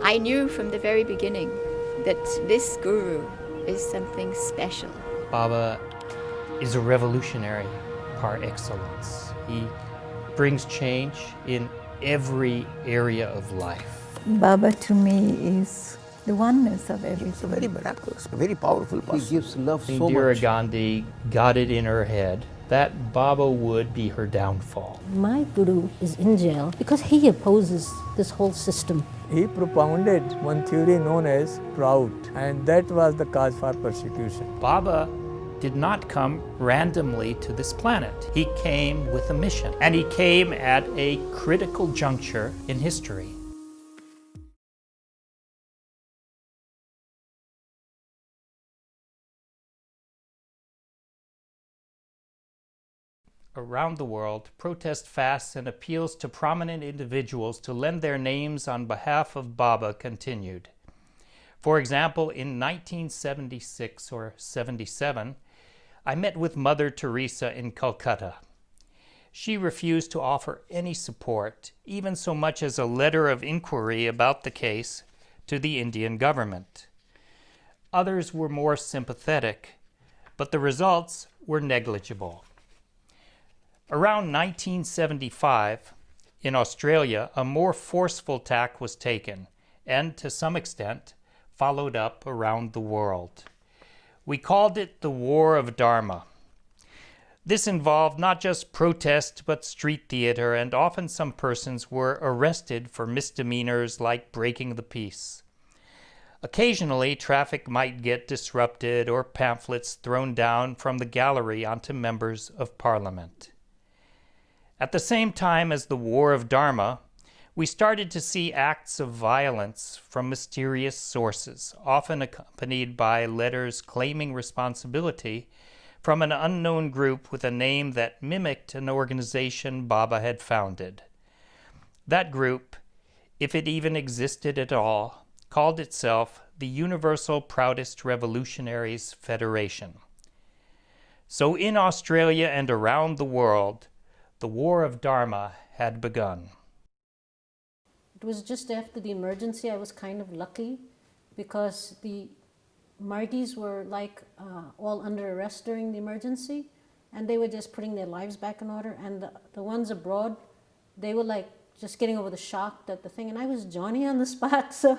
I knew from the very beginning that this guru is something special. Baba is a revolutionary par excellence. He brings change in every area of life. Baba to me is the oneness of everything. It's a very miraculous, very powerful person. He gives love so Indira much. Gandhi got it in her head that Baba would be her downfall. My guru is in jail because he opposes this whole system. He propounded one theory known as proud, and that was the cause for persecution. Baba did not come randomly to this planet. He came with a mission, and he came at a critical juncture in history. Around the world, protest fasts and appeals to prominent individuals to lend their names on behalf of Baba continued. For example, in 1976 or 77, I met with Mother Teresa in Calcutta. She refused to offer any support, even so much as a letter of inquiry about the case, to the Indian government. Others were more sympathetic, but the results were negligible. Around 1975, in Australia, a more forceful tack was taken and, to some extent, followed up around the world. We called it the War of Dharma. This involved not just protest but street theater, and often some persons were arrested for misdemeanors like breaking the peace. Occasionally, traffic might get disrupted or pamphlets thrown down from the gallery onto members of parliament. At the same time as the War of Dharma, we started to see acts of violence from mysterious sources, often accompanied by letters claiming responsibility from an unknown group with a name that mimicked an organization Baba had founded. That group, if it even existed at all, called itself the Universal Proudest Revolutionaries Federation. So in Australia and around the world, the War of Dharma had begun. It was just after the emergency. I was kind of lucky because the Margis were like all under arrest during the emergency, and they were just putting their lives back in order, and the ones abroad, they were like just getting over the shock that the thing, and I was Johnny on the spot, so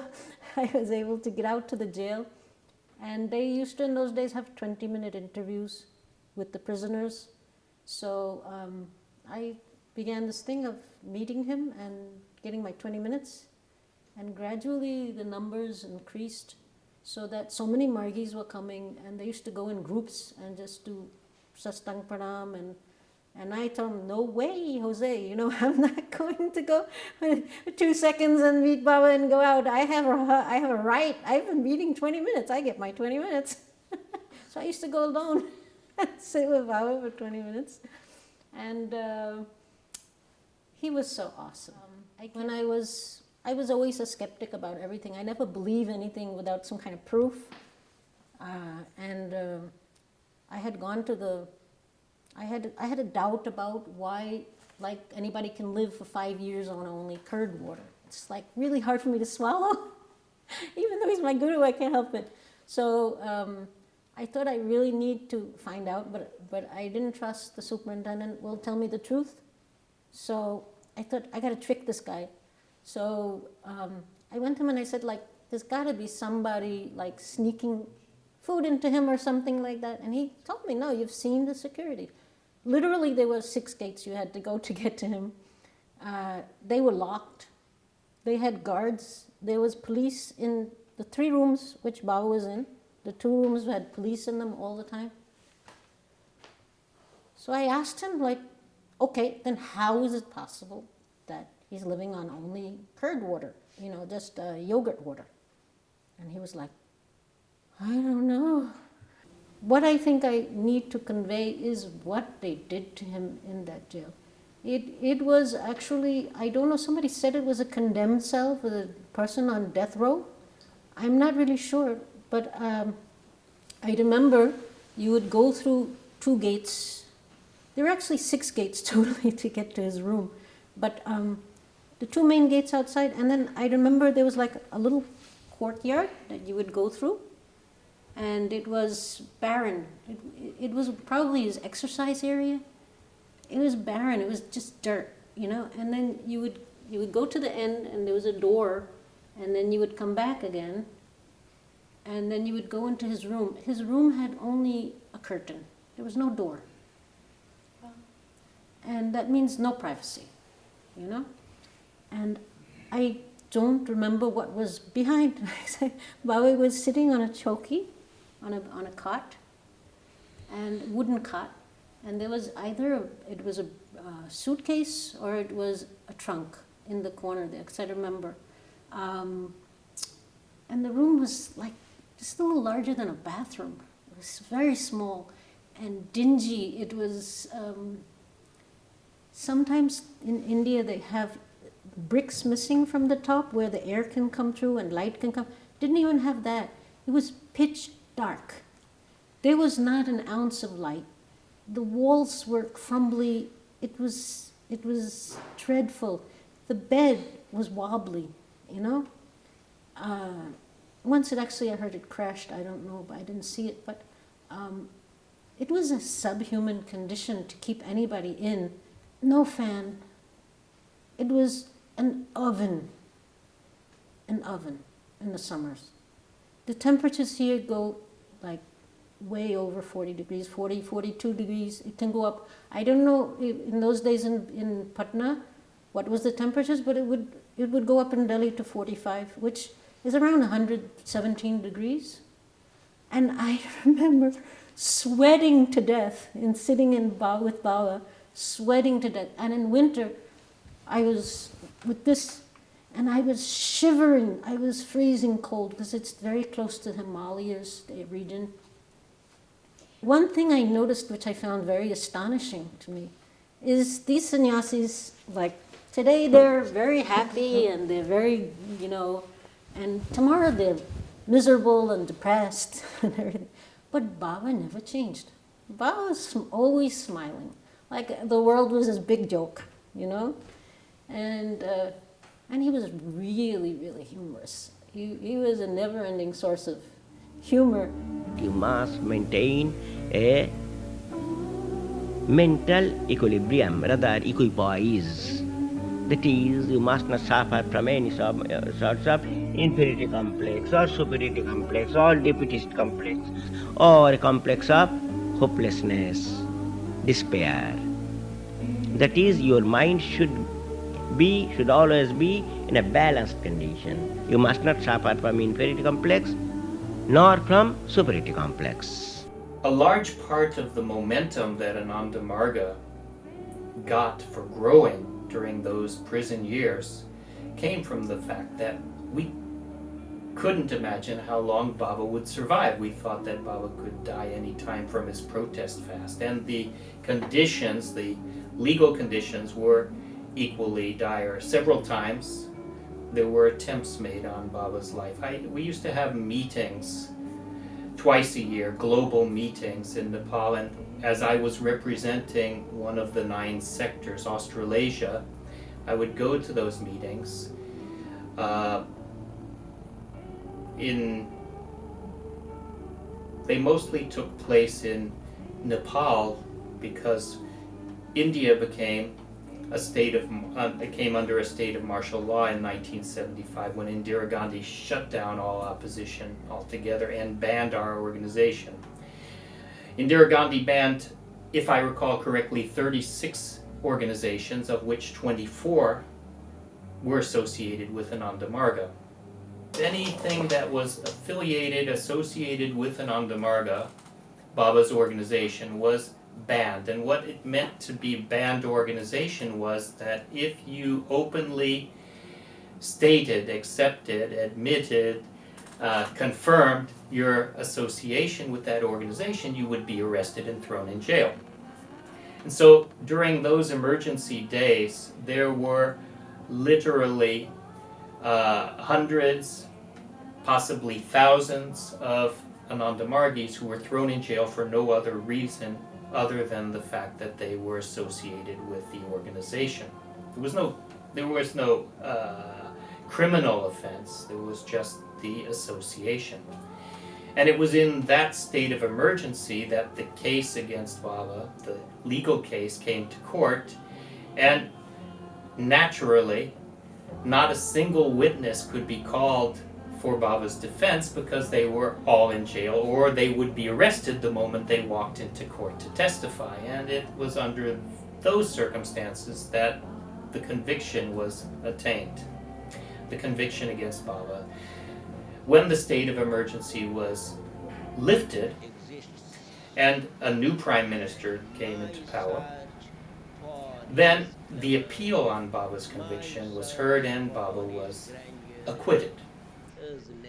I was able to get out to the jail. And they used to in those days have 20-minute interviews with the prisoners. So I began this thing of meeting him and getting my 20 minutes, and gradually the numbers increased so that so many Margis were coming, and they used to go in groups and just do sastang pranam, and I told them, no way, Jose, I'm not going to go 2 seconds and meet Baba and go out. I have a right. I've been meeting 20 minutes. I get my 20 minutes. So I used to go alone and sit with Baba for 20 minutes. And he was so awesome. When I was always a skeptic about everything. I never believe anything without some kind of proof. I had gone to I had a doubt about why, like, anybody can live for 5 years on only curd water. It's like really hard for me to swallow. Even though he's my guru, I can't help it. So I thought I really need to find out, but I didn't trust the superintendent will tell me the truth. So I thought, I got to trick this guy. So I went to him and I said, like, there's got to be somebody like sneaking food into him or something like that. And he told me, no, you've seen the security. Literally, there were 6 gates you had to go to get to him. They were locked. They had guards. There was police in the 3 rooms which Baba was in. The 2 rooms had police in them all the time. So I asked him, like, okay, then how is it possible that he's living on only curd water, just yogurt water? And he was like, I don't know. What I think I need to convey is what they did to him in that jail. It was actually, I don't know, somebody said it was a condemned cell for the person on death row. I'm not really sure, but I remember you would go through 2 gates. There were actually 6 gates totally to get to his room, but the two main gates outside, and then I remember there was like a little courtyard that you would go through, and it was barren. It was probably his exercise area. It was barren. It was just dirt, you know. And then you would go to the end, and there was a door, and then you would come back again, and then you would go into his room. His room had only a curtain. There was no door. And that means no privacy, you know. And I don't remember what was behind. Baba was sitting on a choki, on a cot, and wooden cot, and there was either it was a suitcase or it was a trunk in the corner there, because I remember. And the room was like just a little larger than a bathroom. It was very small and dingy. It was sometimes in India they have bricks missing from the top where the air can come through and light can come. Didn't even have that. It was pitch dark. There was not an ounce of light. The walls were crumbly. It was dreadful. The bed was wobbly, you know. Once I heard it crashed. I don't know, but I didn't see it. But it was a subhuman condition to keep anybody in. No fan. It was an oven in the summers. The temperatures here go like way over 40 degrees, 40, 42 degrees. It can go up. I don't know in those days in Patna what was the temperatures, but it would go up in Delhi to 45, which is around 117 degrees. And I remember sweating to death and sitting with Baba, sweating to death. And in winter, I was with this, and I was shivering. I was freezing cold because it's very close to the Himalayas, the region. One thing I noticed, which I found very astonishing to me, is these sannyasis, like today they're very happy and they're very, you know, and tomorrow they're miserable and depressed and everything. But Baba never changed. Baba was always smiling, like the world was his big joke, you know? And he was really, really humorous. He was a never-ending source of humor. You must maintain a mental equilibrium, rather equipoise. That is, you must not suffer from any sorts of inferiority complex or superiority complex or defeatist complex or a complex of hopelessness, despair. That is, your mind should always be in a balanced condition. You must not suffer from inferiority complex nor from superiority complex. A large part of the momentum that Ananda Marga got for growing during those prison years came from the fact that we couldn't imagine how long Baba would survive. We thought that Baba could die any time from his protest fast, and the conditions, the legal conditions, were equally dire. Several times there were attempts made on Baba's life. We used to have meetings twice a year, global meetings in Nepal, and as I was representing one of the 9 sectors, Australasia, I would go to those meetings. They mostly took place in Nepal because India came under a state of martial law in 1975 when Indira Gandhi shut down all opposition altogether and banned our organization. Indira Gandhi banned, if I recall correctly, 36 organizations, of which 24 were associated with Ananda Marga. Anything that was associated with Ananda Marga, Baba's organization, was banned. And what it meant to be banned organization was that if you openly stated, accepted, admitted, confirmed your association with that organization, you would be arrested and thrown in jail. And so during those emergency days, there were literally hundreds, possibly thousands of Ananda Margis who were thrown in jail for no other reason other than the fact that they were associated with the organization. There There was no criminal offense. There was just the association. And it was in that state of emergency that the case against Baba, the legal case, came to court. And naturally, not a single witness could be called for Baba's defense because they were all in jail, or they would be arrested the moment they walked into court to testify. And it was under those circumstances that the conviction was attained, the conviction against Baba. When the state of emergency was lifted and a new prime minister came into power, then the appeal on Baba's conviction was heard and Baba was acquitted.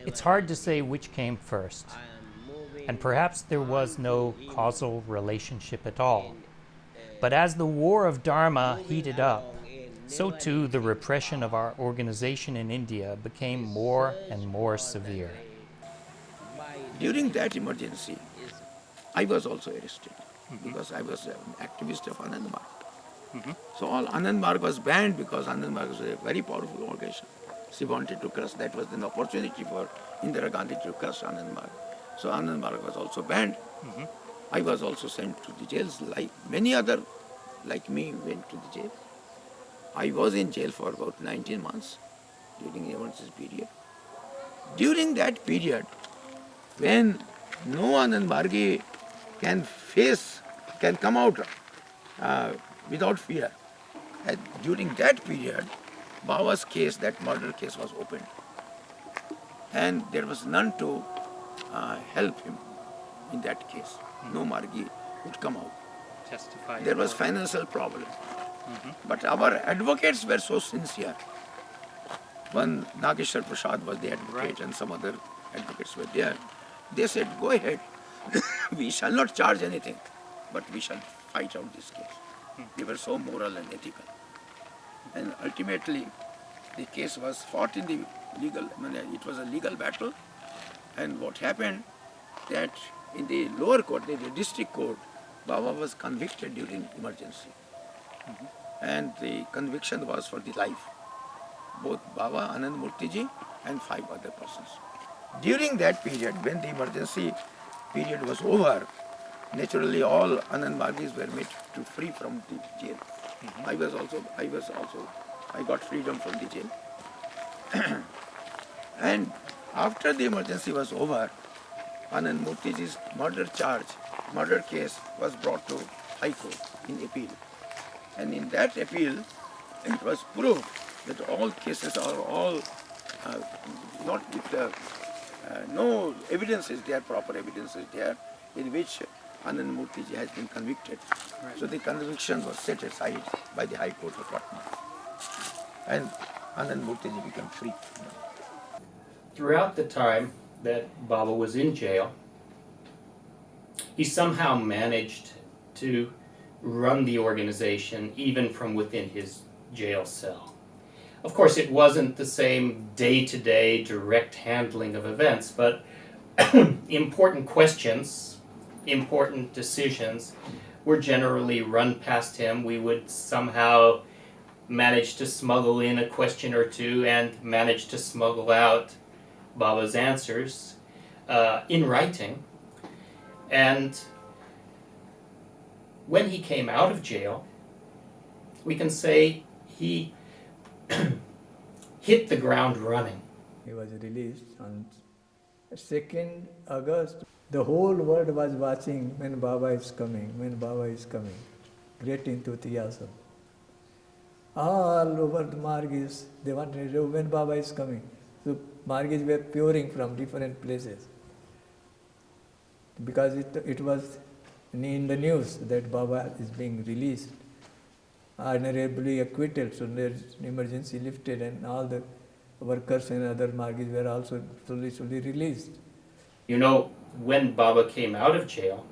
It's hard to say which came first, and perhaps there was no causal relationship at all. But as the war of Dharma heated up, so too the repression of our organization in India became more and more severe. During that emergency, I was also arrested because I was an activist of Anand Marg. So all Anand Marg was banned because Anand Marg was a very powerful organization. She wanted to crush. That was an opportunity for Indira Gandhi to crush Anand Marg. So Anand Marg was also banned. I was also sent to the jails. Like many other, like me, went to the jail. I was in jail for about 19 months during the emergency period. During that period, when no Anand Margi can come out without fear, and during that period, Baba's case, that murder case, was opened. And there was none to help him in that case. No Margi would come out. Testify. There was financial problem. But our advocates were so sincere. One Nageshwar Prasad was the advocate, and some other advocates were there. They said, go ahead, we shall not charge anything, but we shall fight out this case. We were so moral and ethical. And ultimately, the case was fought in the legal, it was a legal battle. And what happened, that in the lower court, the district court, Baba was convicted during emergency. And the conviction was for the life. Both Baba, Anand Murtiji, and 5 other persons. During that period, when the emergency period was over, naturally all Anand Margis were made to free from the jail. I got freedom from the jail. And after the emergency was over, Anand Murtiji's murder case was brought to High Court in appeal. And in that appeal, it was proved that all cases are all not with no evidence is there, proper evidence is there, in which Anand Murtiji has been convicted. So the conviction was set aside by the High Court of Patna. And Anand Murtiji became free. Throughout the time that Baba was in jail, he somehow managed to run the organization even from within his jail cell. Of course, it wasn't the same day-to-day direct handling of events, but important questions, important decisions were generally run past him. We would somehow manage to smuggle in a question or two and manage to smuggle out Baba's answers in writing. And when he came out of jail, we can say he hit the ground running. He was released on 2nd August. The whole world was watching when Baba is coming, when Baba is coming. Great enthusiasm. All over the Margis, they wanted to know when Baba is coming. So Margis were pouring from different places. Because it was in the news that Baba is being released, honorably acquitted, so there's emergency lifted and all the workers and other Margis were also slowly released. You know, when Baba came out of jail,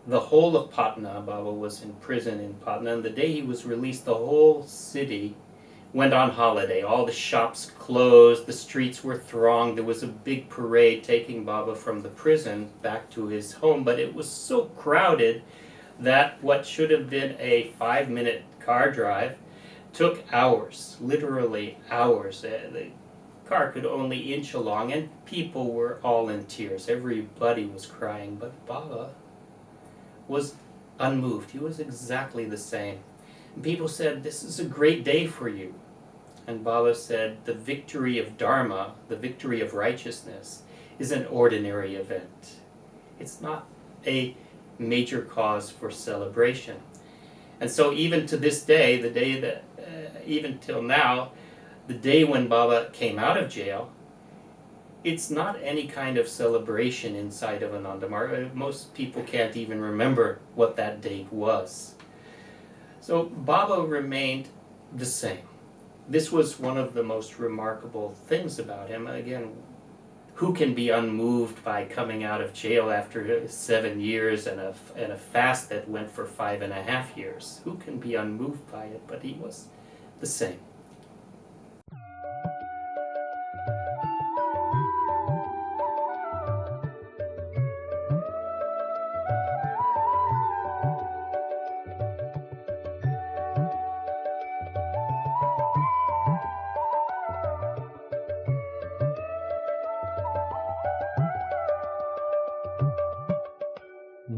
the whole of Patna, Baba was in prison in Patna, and the day he was released, the whole city went on holiday. All the shops closed, the streets were thronged, there was a big parade taking Baba from the prison back to his home, but it was so crowded that what should have been a 5-minute car drive took hours, literally hours. The car could only inch along, and people were all in tears. Everybody was crying, but Baba was unmoved. He was exactly the same. And people said, "This is a great day for you." And Baba said, "The victory of Dharma, the victory of righteousness, is an ordinary event. It's not a major cause for celebration." And so even to this day, the day that, even till now, the day when Baba came out of jail, it's not any kind of celebration inside of Anandamar. Most people can't even remember what that date was. So Baba remained the same. This was one of the most remarkable things about him. Again, who can be unmoved by coming out of jail after 7 years and a fast that went for 5.5 years? Who can be unmoved by it? But he was the same.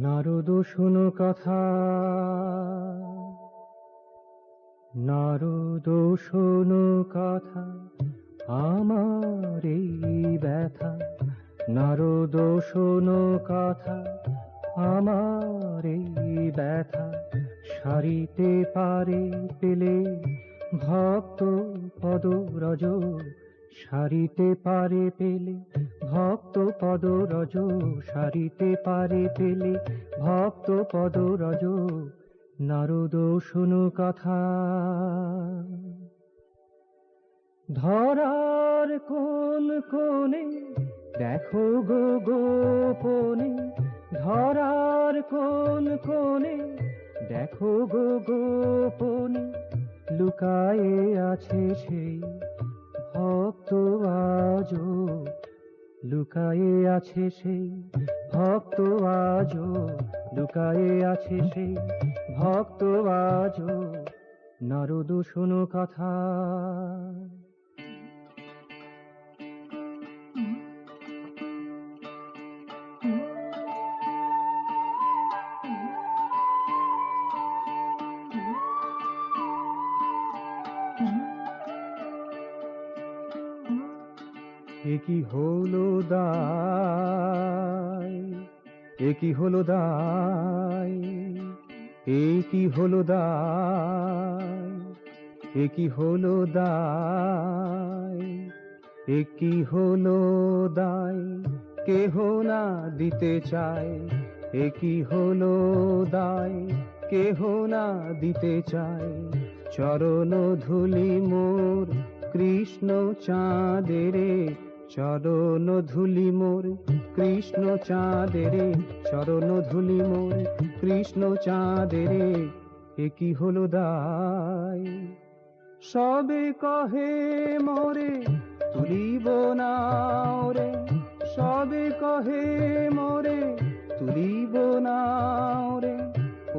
Narad শোনো কথা, নারদ শোনো কথা, আমার এই ব্যথা। নারদ শোনো কথা, আমার এই ব্যথা। সারিতে পারে পেলে ভক্ত পদরজ, সারিতে পারে পেলে ভক্ত পদরজ, সারিতে পারে পেলে ভক্ত পদরজ। নারদ শোনো কথা। ধরার কোন কোণে দেখো গো গোপনে, ধরার কোন কোণে দেখো গো গোপনে, লুকায়ে আছে সেই ভক্ত আজো, লুকায়ে আছে সেই ভক্ত আজো, লুকায়ে আছে সেই ভক্ত আজো। নারদ শোনো কথা। একই হলো দায়, একই হলো দায়, একই হলো দায়, একই হলো দায়, একই হলো দায়, কেহ না দিতে চায়, একই হলো দায়, কেহ না দিতে চায়। চরণ ধুলি মোর কৃষ্ণ চাঁদেরে, চরণ ধুলি মোর কৃষ্ণ চাঁদেরে, চরণ ধুলি মোর কৃষ্ণ চাঁদেরে। একই হলো দায়। সবে কহে মোরে তুলিব না ওরে, সবে কহে মোরে তুলিব না ওরে।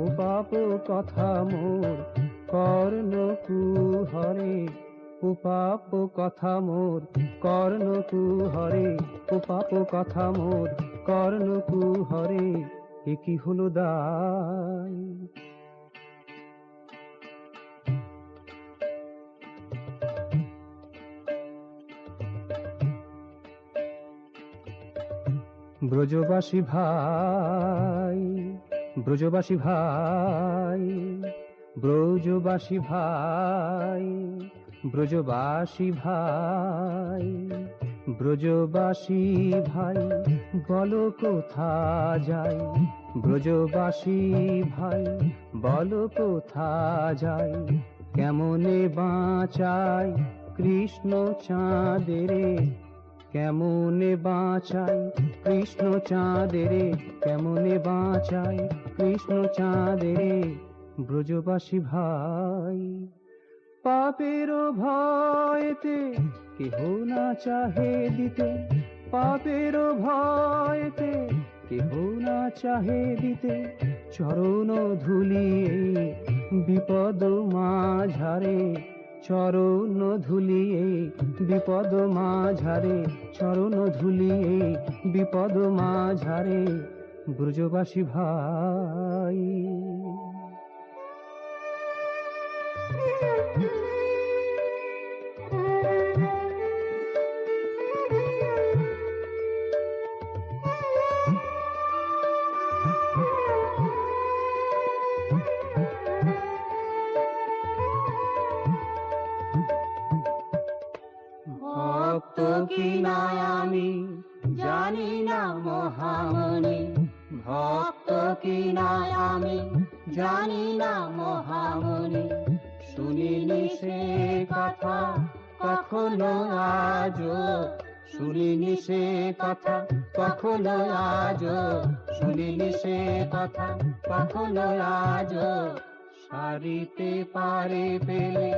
ও পাপ কথা মোর কর্ণ কুহরে, ও পাপ কথা মোর কর্ণ কুহরে, ও পাপ কথা মোর কর্ণ কুহরে। একই হলো দায়। ব্রজবাসী ভাই, ব্রজবাসী ভাই, ব্রজবাসী ভাই, ব্রজবাসী ভাই, ব্রজবাসী ভাই, বলো কোথা যাই, ব্রজবাসী ভাই, বলো কোথা যাই। কেমনে বাঁচাই কৃষ্ণ চাঁদেরে, কেমনে বাঁচাই কৃষ্ণ চাঁদেরে, কেমনে বাঁচাই কৃষ্ণ চাঁদেরে। ব্রজবাসী ভাই, পাপের ভয়েতে কেহ না চাহে দিতে, পাপের ভয়েতে কেহ না চাহে দিতে। চরণ ধুলি বিপদ মাঝারে, চরণ ধুলিয়ে বিপদ মাঝারে, চরণ ধুলিয়ে বিপদ মাঝারে, ব্রজবাসী ভাই। ভক্ত কিনা আমি জানি না মহামণি, ভক্ত কিনা আমি জানি না মহামণি, শুনিনি সে কথা কখনো আজো, শুনিনি সে কথা কখনো আজো, শুনিনি সে কথা কখনো আজো। সারিতে পারে পেলে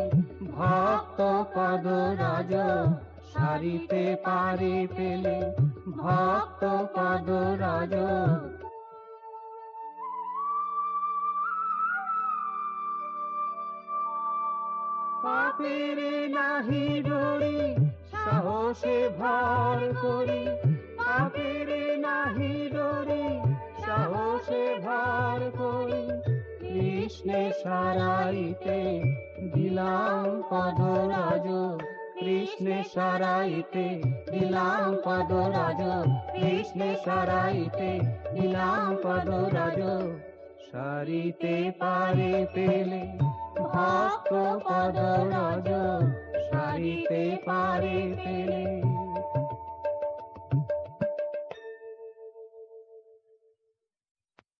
ভক্ত পদ রাজ, সারিতে পারে পেলে ভক্ত পদ রাজ। পাপের নাহি ডরি সাহসে ভর করি, পাপের নাহি ডরি সাহসে ভর করি, কৃষ্ণে সারাইতে দিলাম পদ রাজ, কৃষ্ণে সারাইতে দিলাম পদ রাজ, কৃষ্ণে সারাইতে দিলাম পদ রাজ। সারিতে পারে পেলে ভক্ত পদ রাজ, সারিতে পারে পেলে